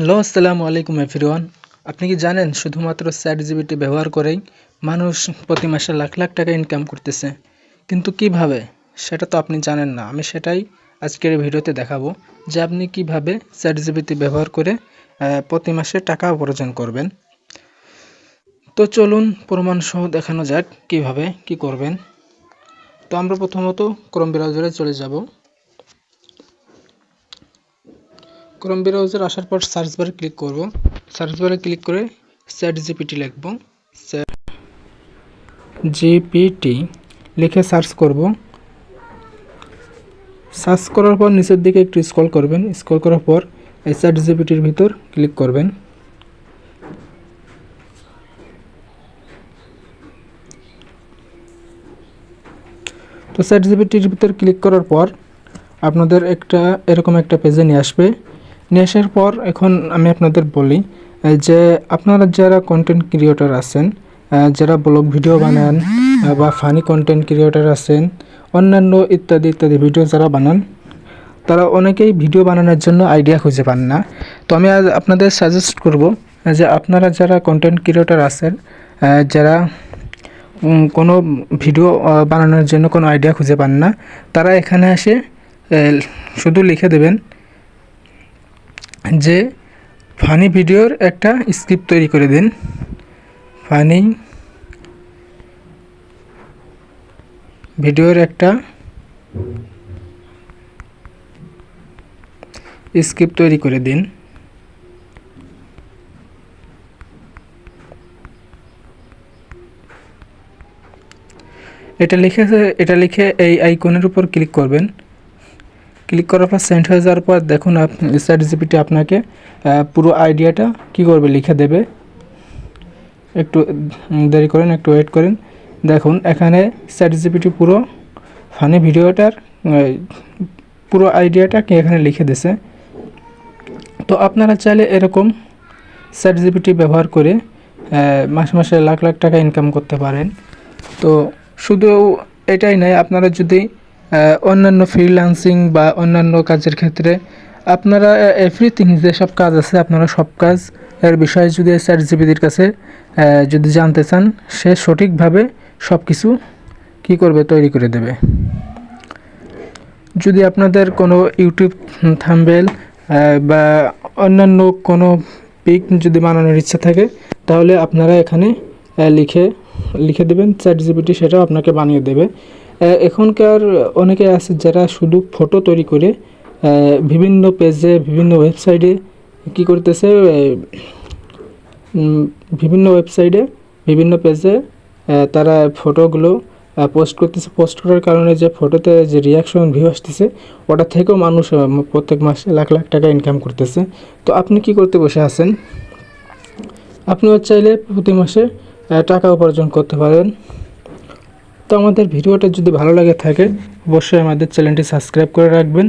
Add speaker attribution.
Speaker 1: Hello, আসসালামু আলাইকুম everyone. আপনি কি জানেন শুধুমাত্র চ্যাটজিপিটি ব্যবহার করেই মানুষ প্রতি মাসে লাখ লাখ টাকা ইনকাম করতেছে, কিন্তু কিভাবে সেটা তো আপনি জানেন না। আমি সেটাই আজকের ভিডিওতে দেখাবো যে আপনি কিভাবে চ্যাটজিপিটি ব্যবহার করে প্রতি মাসে টাকা উপার্জন করবেন। তো চলুন প্রমাণ সহ দেখানো যাক কিভাবে কি করবেন। তো আমরা প্রথমত ক্রোম ব্রাউজারে চলে যাব। ক্রোম ব্রাউজার আসার পর সার্চ বারে ক্লিক করব। সার্চ বারে ক্লিক করে চ্যাটজিপিটি লিখব। জিপিটি লিখে সার্চ করব। সার্চ করার পর নিচের দিকে একটু স্ক্রল করবেন। স্ক্রল করার পর এই চ্যাটজিপিটির ভিতর ক্লিক করবেন। তো চ্যাটজিপিটির ভিতর ক্লিক করার পর আপনাদের এরকম একটা পেজে নিয়ে আসবে। নিয়ে আসার পর এখন আমি আপনাদের বলি যে আপনারা যারা কন্টেন্ট ক্রিয়েটর আছেন, যারা ব্লগ ভিডিও বানান বা ফানি কন্টেন্ট ক্রিয়েটর আছেন, অন্যান্য ইত্যাদি ইত্যাদি ভিডিও যারা বানান, তারা অনেকেই ভিডিও বানানোর জন্য আইডিয়া খুঁজে পান না। তো আমি আজ আপনাদের সাজেস্ট করব যে আপনারা যারা কন্টেন্ট ক্রিয়েটর আছেন, যারা কোনো ভিডিও বানানোর জন্য কোনো আইডিয়া খুঁজে পান না, তারা এখানে এসে শুধু লিখে দেবেন যে ফানি ভিডিওর একটা স্ক্রিপ্ট তৈরি করে দিন। ফানি ভিডিওর একটা স্ক্রিপ্ট তৈরি করে দিন। এটা লিখে এই আইকনের উপর ক্লিক করবেন। ক্লিক করার পর সেন্ড হয়ে যাওয়ার পর দেখুন চ্যাটজিপিটি আপনাকে পুরো আইডিয়াটা কি করবে লিখে দেবে। একটু দেরি করেন, একটু ওয়েট করেন। দেখুন এখানে চ্যাটজিপিটি পুরো ফানি ভিডিওটার পুরো আইডিয়াটা কি এখানে লিখে দিয়েছে। তো আপনারা চাইলে এরকম চ্যাটজিপিটি ব্যবহার করে মাসে মাসে লাখ লাখ টাকা ইনকাম করতে পারেন। তো শুধু এটাই নয়, আপনারা যদি অন্যান্য ফ্রিল্যান্সিং বা অন্যান্য কাজের ক্ষেত্রে আপনারা এভরিথিং যেসব কাজ আছে, আপনারা সব কাজ এর বিষয়ে যদি চ্যাটজিপিটির কাছে যদি জানতে চান, সে সঠিকভাবে সব কিছু কী করবে, তৈরি করে দেবে। যদি আপনাদের কোনো ইউটিউব থাম্বনেল বা অন্যান্য কোনো পিক যদি বানানোর ইচ্ছা থাকে, তাহলে আপনারা এখানে লিখে দেবেন, চ্যাটজিপিটি সেটাও আপনাকে বানিয়ে দেবে। এখনকার অনেকে আছে যারা শুধু ফটো তৈরি করে বিভিন্ন পেজে, বিভিন্ন ওয়েবসাইটে কী করতেছে, বিভিন্ন পেজে তারা ফটোগুলো পোস্ট করতেছে। পোস্ট করার কারণে যে ফটোতে যে রিয়াকশন ভিউ আসতেছে, ওটা থেকেও মানুষ প্রত্যেক মাসে লাখ লাখ টাকা ইনকাম করতেছে। তো আপনি কি করতে বসে আছেন? আপনিও চাইলে প্রতি মাসে টাকা উপার্জন করতে পারেন। তো আমাদের ভিডিওটা যদি ভালো লাগে থাকে, অবশ্যই আমাদের চ্যানেলটি সাবস্ক্রাইব করে রাখবেন।